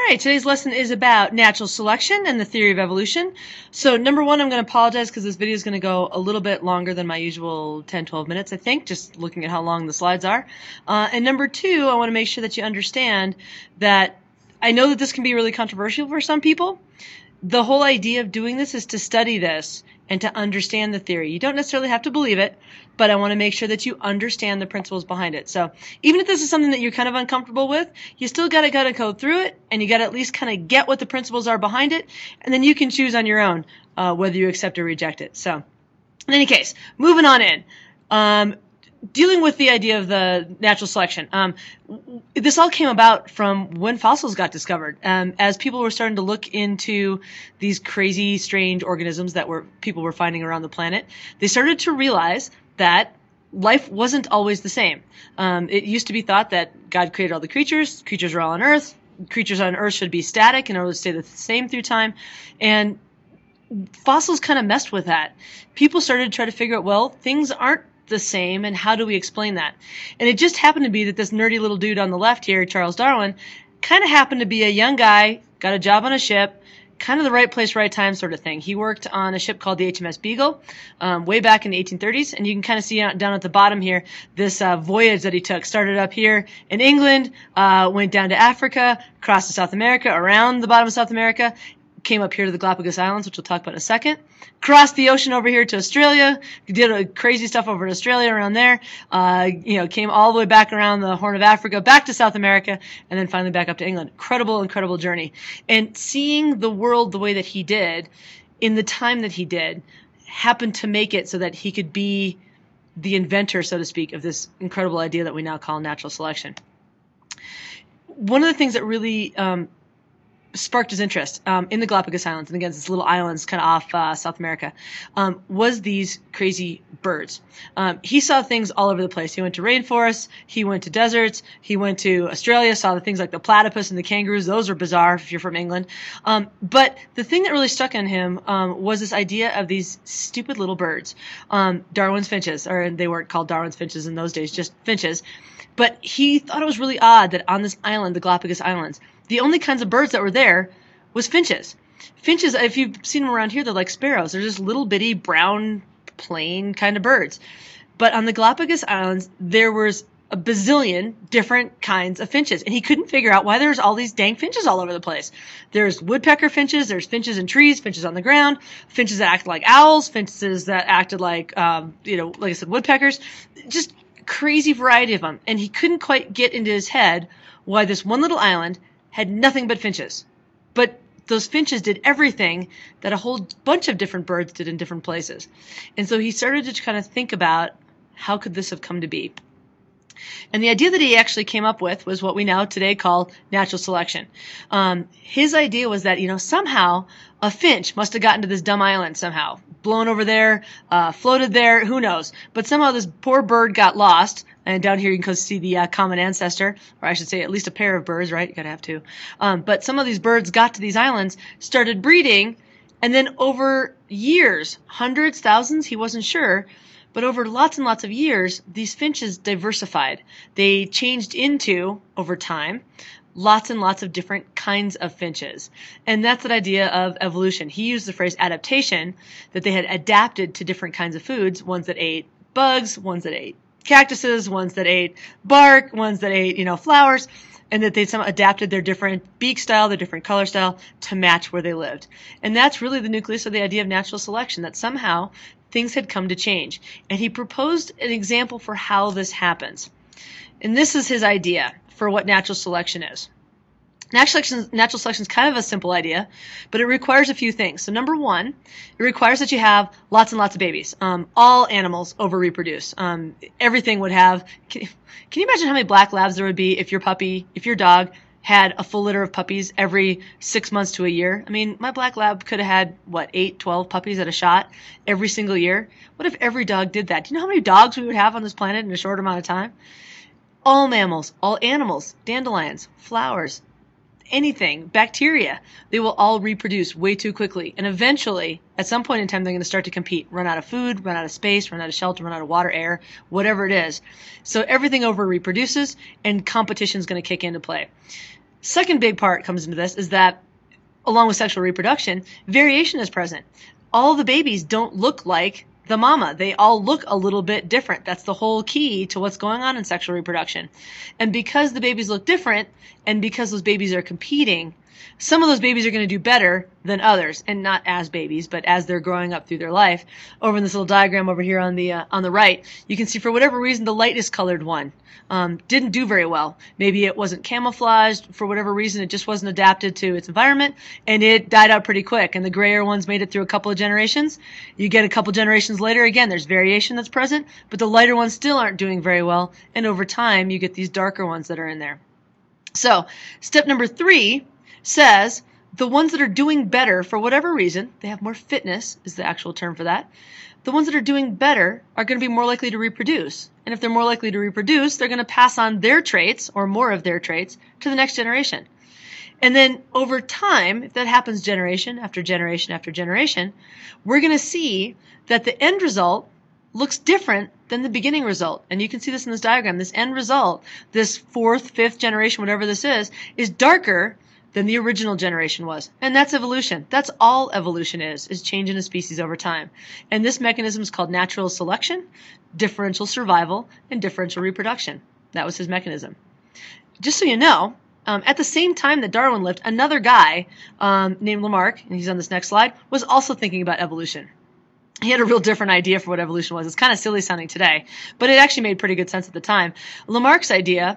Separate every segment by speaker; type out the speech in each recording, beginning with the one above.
Speaker 1: right, today's lesson is about natural selection and the theory of evolution. So number one, I'm going to apologize because this video is going to go a little bit longer than my usual 10-12 minutes, I think, just looking at how long the slides are. And number two, I want to make sure that you understand that I know that this can be really controversial for some people. The whole idea of doing this is to study this and to understand the theory. You don't necessarily have to believe it, but I want to make sure that you understand the principles behind it. So even if this is something that you're kind of uncomfortable with, you still got to go through it, and you got to at least kind of get what the principles are behind it, and then you can choose on your own whether you accept or reject it. So in any case, moving on in. Dealing with the idea of the natural selection. This all came about from when fossils got discovered. As people were starting to look into these crazy, strange organisms that people were finding around the planet, they started to realize that life wasn't always the same. It used to be thought that God created all the creatures. Creatures are all on Earth. Creatures on Earth should be static in order to stay the same through time. And fossils kind of messed with that. People started to try to figure out, well, things aren't the same, and how do we explain that? And it just happened to be that this nerdy little dude on the left here, Charles Darwin, kind of happened to be a young guy, got a job on a ship, kind of the right place, right time sort of thing. He worked on a ship called the HMS Beagle way back in the 1830s, and you can kind of see down at the bottom here this voyage that he took. Started up here in England, went down to Africa, crossed to South America, around the bottom of South America, came up here to the Galapagos Islands, which we'll talk about in a second, crossed the ocean over here to Australia, did crazy stuff over in Australia around there, came all the way back around the Horn of Africa, back to South America, and then finally back up to England. Incredible, incredible journey. And seeing the world the way that he did, in the time that he did, happened to make it so that he could be the inventor, so to speak, of this incredible idea that we now call natural selection. One of the things that really sparked his interest in the Galapagos Islands, and again, this little islands kind of off South America, was these crazy birds. He saw things all over the place. He went to rainforests, he went to deserts, he went to Australia, saw the things like the platypus and the kangaroos. Those are bizarre if you're from England. But the thing that really stuck on him was this idea of these stupid little birds, Darwin's finches, or they weren't called Darwin's finches in those days, just finches. But he thought it was really odd that on this island, the Galapagos Islands, the only kinds of birds that were there was finches. Finches, if you've seen them around here, they're like sparrows. They're just little bitty brown, plain kind of birds. But on the Galapagos Islands, there was a bazillion different kinds of finches. And he couldn't figure out why there's all these dang finches all over the place. There's woodpecker finches, there's finches in trees, finches on the ground, finches that acted like owls, finches that acted like, like I said, woodpeckers. Just crazy variety of them. And he couldn't quite get into his head why this one little island had nothing but finches. But those finches did everything that a whole bunch of different birds did in different places. And so he started to kind of think about how could this have come to be. And the idea that he actually came up with was what we now today call natural selection. His idea was that, somehow a finch must have gotten to this dumb island somehow, blown over there, floated there, who knows. But somehow this poor bird got lost. And down here you can see the common ancestor, or I should say at least a pair of birds, right? You gotta have two. But some of these birds got to these islands, started breeding, and then over years, hundreds, thousands, he wasn't sure, but over lots and lots of years, these finches diversified. They changed into, over time, lots and lots of different kinds of finches. And that's that idea of evolution. He used the phrase adaptation, that they had adapted to different kinds of foods, ones that ate bugs, ones that ate cactuses, ones that ate bark, ones that ate, flowers, and that they somehow adapted their different beak style, their different color style to match where they lived. And that's really the nucleus of the idea of natural selection, that somehow things had come to change. And he proposed an example for how this happens. And this is his idea for what natural selection is. Natural selection is kind of a simple idea, but it requires a few things. So number one, it requires that you have lots and lots of babies. All animals over-reproduce. Everything would have. Can you imagine how many black labs there would be if your dog had a full litter of puppies every 6 months to a year? I mean, my black lab could have had, 8, 12 puppies at a shot every single year? What if every dog did that? Do you know how many dogs we would have on this planet in a short amount of time? All mammals, all animals, dandelions, flowers, anything, bacteria, they will all reproduce way too quickly. And eventually, at some point in time, they're going to start to compete, run out of food, run out of space, run out of shelter, run out of water, air, whatever it is. So everything over reproduces, and competition is going to kick into play. Second big part comes into this is that along with sexual reproduction, variation is present. All the babies don't look like the mama. They all look a little bit different. That's the whole key to what's going on in sexual reproduction. And because the babies look different, and because those babies are competing, some of those babies are going to do better than others, and not as babies, but as they're growing up through their life. Over in this little diagram over here on the right, you can see for whatever reason the lightest colored one didn't do very well. Maybe it wasn't camouflaged for whatever reason; it just wasn't adapted to its environment, and it died out pretty quick. And the grayer ones made it through a couple of generations. You get a couple generations later, again, there's variation that's present, but the lighter ones still aren't doing very well. And over time, you get these darker ones that are in there. So, step number 3 says the ones that are doing better for whatever reason, they have more fitness is the actual term for that, the ones that are doing better are going to be more likely to reproduce. And if they're more likely to reproduce, they're going to pass on their traits or more of their traits to the next generation. And then over time, if that happens generation after generation after generation, we're going to see that the end result looks different than the beginning result. And you can see this in this diagram. This end result, this 4th, 5th generation, whatever this is darker than the original generation was. And that's evolution. That's all evolution is changing a species over time. And this mechanism is called natural selection, differential survival, and differential reproduction. That was his mechanism. Just so you know, at the same time that Darwin lived, another guy named Lamarck, and he's on this next slide, was also thinking about evolution. He had a real different idea for what evolution was. It's kind of silly sounding today, but it actually made pretty good sense at the time. Lamarck's idea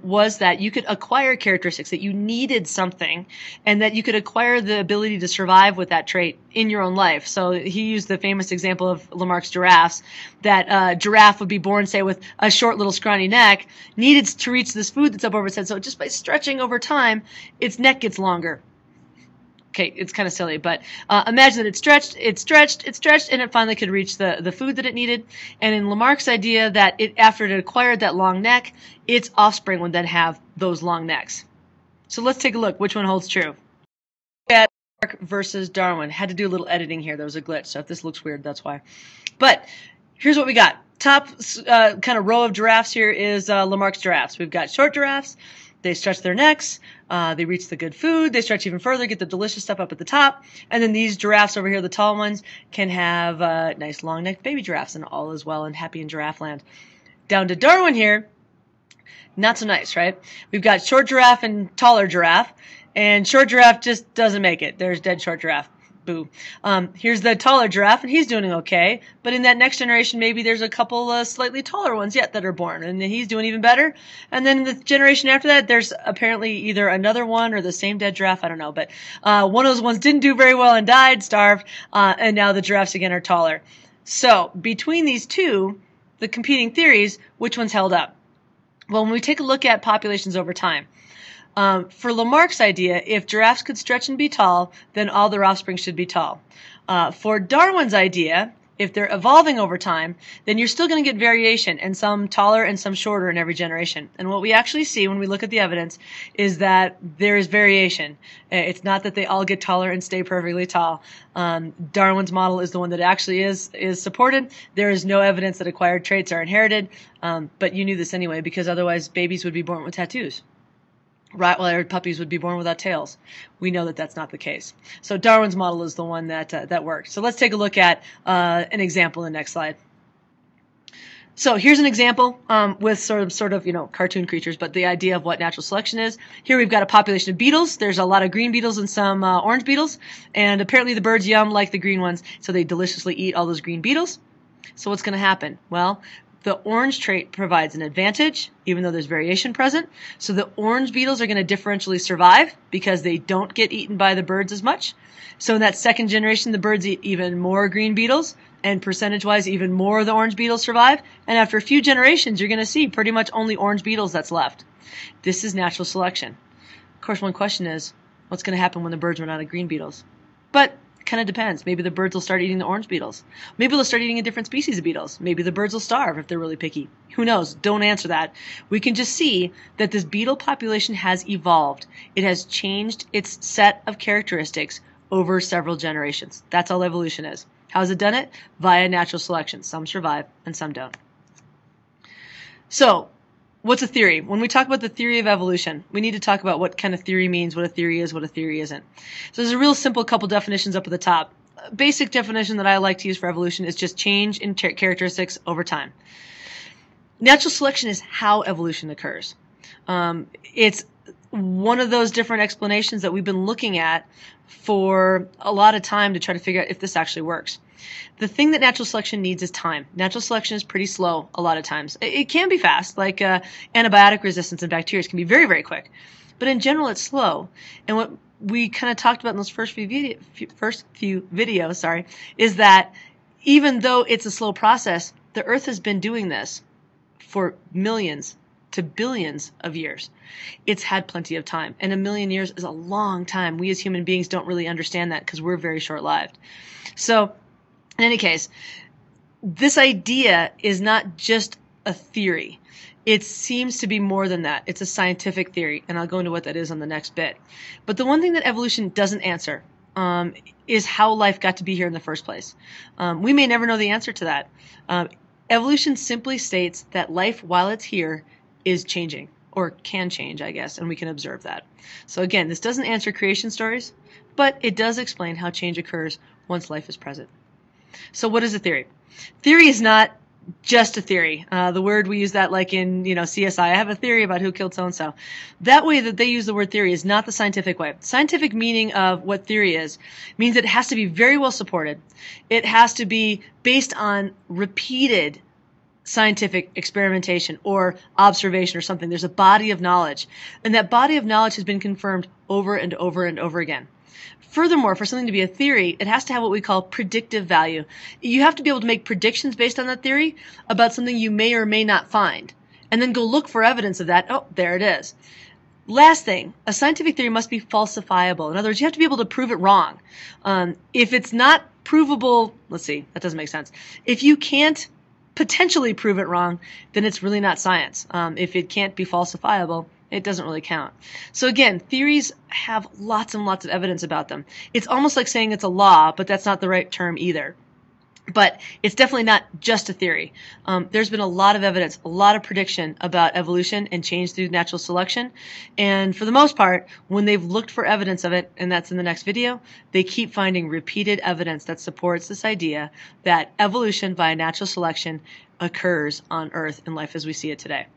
Speaker 1: was that you could acquire characteristics, that you needed something, and that you could acquire the ability to survive with that trait in your own life. So he used the famous example of Lamarck's giraffes, that a giraffe would be born, say, with a short little scrawny neck, needed to reach this food that's up over its head. So just by stretching over time, its neck gets longer. Okay, it's kind of silly, but imagine that it stretched, and it finally could reach the food that it needed. And in Lamarck's idea that after it acquired that long neck, its offspring would then have those long necks. So let's take a look. Which one holds true? At Lamarck versus Darwin. Had to do a little editing here. There was a glitch, so if this looks weird, that's why. But here's what we got. Top kind of row of giraffes here is Lamarck's giraffes. We've got short giraffes. They stretch their necks, they reach the good food, they stretch even further, get the delicious stuff up at the top, and then these giraffes over here, the tall ones, can have nice long-necked baby giraffes, and all is well and happy in giraffe land. Down to Darwin here, not so nice, right? We've got short giraffe and taller giraffe, and short giraffe just doesn't make it. There's dead short giraffe. Boo. Here's the taller giraffe, and he's doing okay. But in that next generation, maybe there's a couple slightly taller ones yet that are born, and he's doing even better. And then in the generation after that, there's apparently either another one or the same dead giraffe. I don't know. But one of those ones didn't do very well and died, starved, and now the giraffes again are taller. So between these two, the competing theories, which one's held up? Well, when we take a look at populations over time, for Lamarck's idea, if giraffes could stretch and be tall, then all their offspring should be tall. For Darwin's idea, if they're evolving over time, then you're still going to get variation, and some taller and some shorter in every generation. And what we actually see when we look at the evidence is that there is variation. It's not that they all get taller and stay perfectly tall. Darwin's model is the one that actually is supported. There is no evidence that acquired traits are inherited, but you knew this anyway, because otherwise babies would be born with tattoos. Rottweiler puppies would be born without tails. We know that that's not the case. So Darwin's model is the one that worked. So let's take a look at an example in the next slide. So here's an example with sort of cartoon creatures, but the idea of what natural selection is. Here we've got a population of beetles. There's a lot of green beetles and some orange beetles, and apparently the birds like the green ones, so they deliciously eat all those green beetles. So what's going to happen? Well, the orange trait provides an advantage, even though there's variation present. So the orange beetles are going to differentially survive because they don't get eaten by the birds as much. So in that second generation, the birds eat even more green beetles, and percentage-wise, even more of the orange beetles survive. And after a few generations, you're going to see pretty much only orange beetles that's left. This is natural selection. Of course, one question is, what's going to happen when the birds run out of green beetles? But kind of depends. Maybe the birds will start eating the orange beetles. Maybe they'll start eating a different species of beetles. Maybe the birds will starve if they're really picky. Who knows? Don't answer that. We can just see that this beetle population has evolved. It has changed its set of characteristics over several generations. That's all evolution is. How has it done it? Via natural selection. Some survive and some don't. So what's a theory? When we talk about the theory of evolution, we need to talk about what kind of theory means, what a theory is, what a theory isn't. So there's a real simple couple definitions up at the top. Basic definition that I like to use for evolution is just change in characteristics over time. Natural selection is how evolution occurs. It's one of those different explanations that we've been looking at for a lot of time to try to figure out if this actually works. The thing that natural selection needs is time. Natural selection is pretty slow a lot of times. It can be fast, like antibiotic resistance in bacteria can be very, very quick. But in general, it's slow. And what we kind of talked about in those first few videos, is that even though it's a slow process, the Earth has been doing this for millions to billions of years. It's had plenty of time. And a million years is a long time. We as human beings don't really understand that because we're very short-lived. So, in any case, this idea is not just a theory. It seems to be more than that. It's a scientific theory, and I'll go into what that is on the next bit. But the one thing that evolution doesn't answer is how life got to be here in the first place. We may never know the answer to that. Evolution simply states that life, while it's here, is changing, or can change, I guess, and we can observe that. So again, this doesn't answer creation stories, but it does explain how change occurs once life is present. So what is a theory? Theory is not just a theory. The word we use that like in CSI. I have a theory about who killed so-and-so. That way that they use the word theory is not the scientific way. Scientific meaning of what theory is means it has to be very well supported. It has to be based on repeated scientific experimentation or observation or something. There's a body of knowledge, and that body of knowledge has been confirmed over and over and over again. Furthermore, for something to be a theory, it has to have what we call predictive value. You have to be able to make predictions based on that theory about something you may or may not find, and then go look for evidence of that. Oh, there it is. Last thing, a scientific theory must be falsifiable. In other words, you have to be able to prove it wrong. If it's not provable, let's see, that doesn't make sense. If you can't potentially prove it wrong, then it's really not science. If it can't be falsifiable, it doesn't really count. So again, theories have lots and lots of evidence about them. It's almost like saying it's a law, but that's not the right term either. But it's definitely not just a theory. There's been a lot of evidence, a lot of prediction about evolution and change through natural selection. And for the most part, when they've looked for evidence of it, and that's in the next video, they keep finding repeated evidence that supports this idea that evolution via natural selection occurs on Earth in life as we see it today.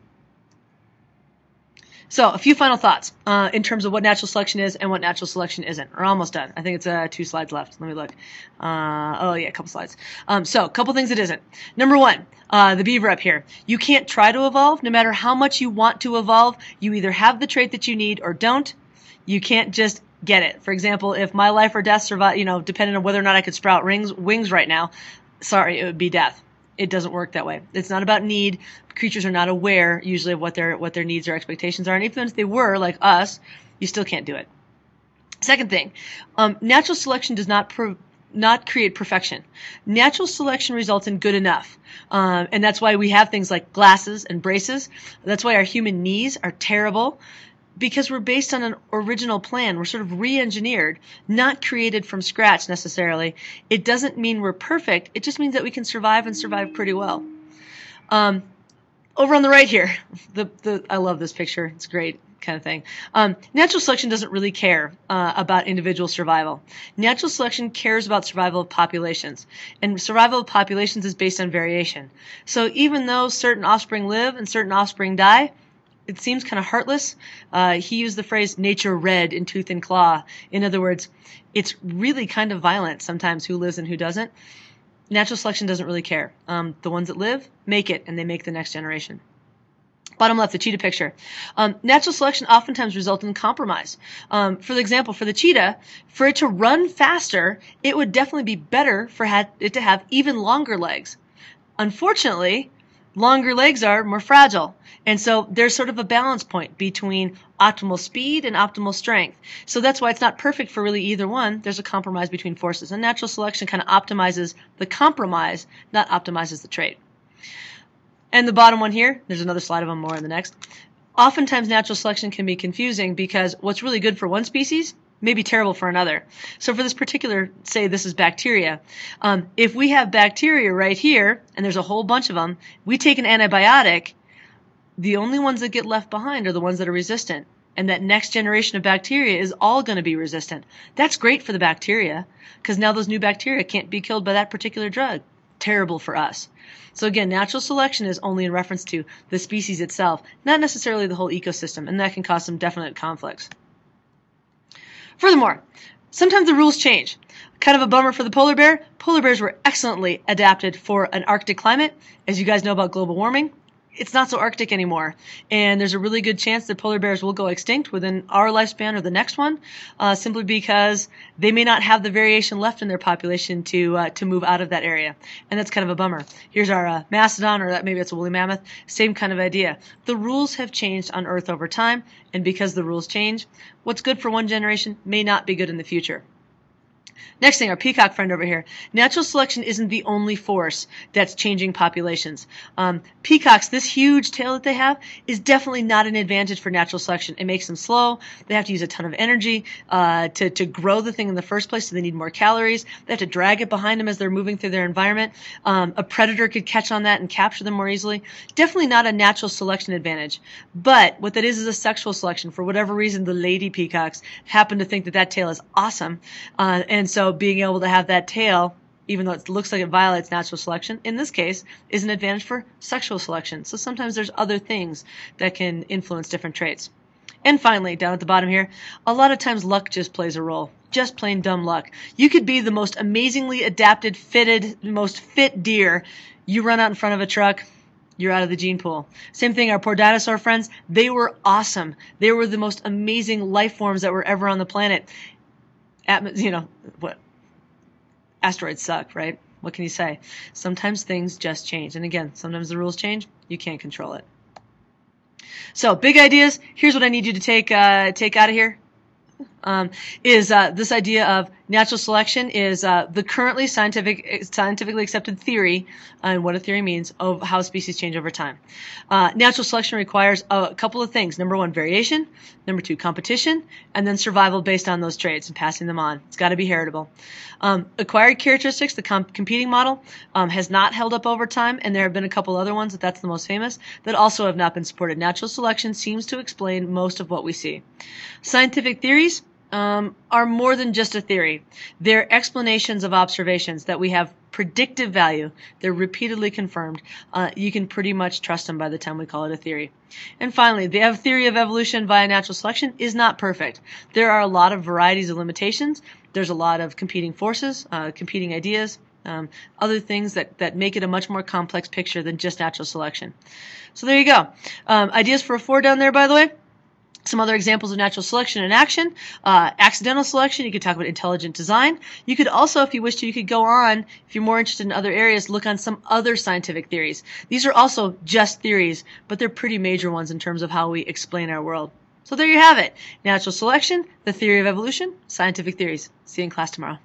Speaker 1: So a few final thoughts in terms of what natural selection is and what natural selection isn't. We're almost done. I think it's 2 slides left. Let me look. Oh yeah, a couple slides. So a couple things it isn't. Number one, the beaver up here. You can't try to evolve. No matter how much you want to evolve, you either have the trait that you need or don't. You can't just get it. For example, if my life or death survive, depending on whether or not I could sprout wings right now, sorry, it would be death. It doesn't work that way. It's not about need. Creatures are not aware usually of what their needs or expectations are, and even if they were, like us, you still can't do it. Second thing, natural selection does not create perfection. Natural selection results in good enough, and that's why we have things like glasses and braces. That's why our human knees are terrible, because we're based on an original plan. We're sort of re-engineered, not created from scratch necessarily. It doesn't mean we're perfect. It just means that we can survive and survive pretty well. Over on the right here, I love this picture. It's great kind of thing. Natural selection doesn't really care about individual survival. Natural selection cares about survival of populations, and survival of populations is based on variation. So even though certain offspring live and certain offspring die, it seems kind of heartless. He used the phrase nature red in tooth and claw. In other words, it's really kind of violent sometimes who lives and who doesn't. Natural selection doesn't really care. The ones that live make it, and they make the next generation. Bottom left, the cheetah picture. Natural selection oftentimes results in compromise. For example, for the cheetah, for it to run faster, it would definitely be better for it to have even longer legs. Unfortunately, longer legs are more fragile. And so there's sort of a balance point between optimal speed and optimal strength. So that's why it's not perfect for really either one. There's a compromise between forces. And natural selection kind of optimizes the compromise, not optimizes the trait. And the bottom one here, there's another slide of them more in the next. Oftentimes natural selection can be confusing because what's really good for one species may be terrible for another. So for this particular, say this is bacteria, if we have bacteria right here, and there's a whole bunch of them, we take an antibiotic, the only ones that get left behind are the ones that are resistant. And that next generation of bacteria is all going to be resistant. That's great for the bacteria, because now those new bacteria can't be killed by that particular drug. Terrible for us. So again, natural selection is only in reference to the species itself, not necessarily the whole ecosystem, and that can cause some definite conflicts. Furthermore, sometimes the rules change. Kind of a bummer for the polar bear. Polar bears were excellently adapted for an Arctic climate. As you guys know about global warming, it's not so Arctic anymore, and there's a really good chance that polar bears will go extinct within our lifespan or the next one, simply because they may not have the variation left in their population to move out of that area, and that's kind of a bummer. Here's our mastodon, or maybe it's a woolly mammoth. Same kind of idea. The rules have changed on Earth over time, and because the rules change, what's good for one generation may not be good in the future. Next thing, our peacock friend over here. Natural selection isn't the only force that's changing populations. Peacocks, this huge tail that they have, is definitely not an advantage for natural selection. It makes them slow. They have to use a ton of energy to grow the thing in the first place, so they need more calories. They have to drag it behind them as they're moving through their environment. A predator could catch on that and capture them more easily. Definitely not a natural selection advantage. But what that is a sexual selection. For whatever reason, the lady peacocks happen to think that that tail is awesome. And so being able to have that tail, even though it looks like it violates natural selection, in this case, is an advantage for sexual selection. So sometimes there's other things that can influence different traits. And finally, down at the bottom here, a lot of times luck just plays a role. Just plain dumb luck. You could be the most amazingly adapted, fitted, most fit deer. You run out in front of a truck, you're out of the gene pool. Same thing, our poor dinosaur friends, they were awesome. They were the most amazing life forms that were ever on the planet. What? Asteroids suck, right? What can you say? Sometimes things just change. And again, sometimes the rules change. You can't control it. So, big ideas. Here's what I need you to take out of here. Is this idea of natural selection is the currently scientifically accepted theory, and what a theory means, of how species change over time. Natural selection requires a couple of things. Number one, variation. Number two, competition. And then survival based on those traits and passing them on. It's got to be heritable. Acquired characteristics, the competing model, has not held up over time, and there have been a couple other ones, that's the most famous, that also have not been supported. Natural selection seems to explain most of what we see. Scientific theories are more than just a theory. They're explanations of observations that we have predictive value. They're repeatedly confirmed. You can pretty much trust them by the time we call it a theory. And finally, the theory of evolution via natural selection is not perfect. There are a lot of varieties of limitations. There's a lot of competing forces, competing ideas, other things that make it a much more complex picture than just natural selection. So there you go. Ideas for a 4 down there, by the way. Some other examples of natural selection in action. Accidental selection, you could talk about intelligent design. You could also, if you wish to, you could go on, if you're more interested in other areas, look on some other scientific theories. These are also just theories, but they're pretty major ones in terms of how we explain our world. So there you have it. Natural selection, the theory of evolution, scientific theories. See you in class tomorrow.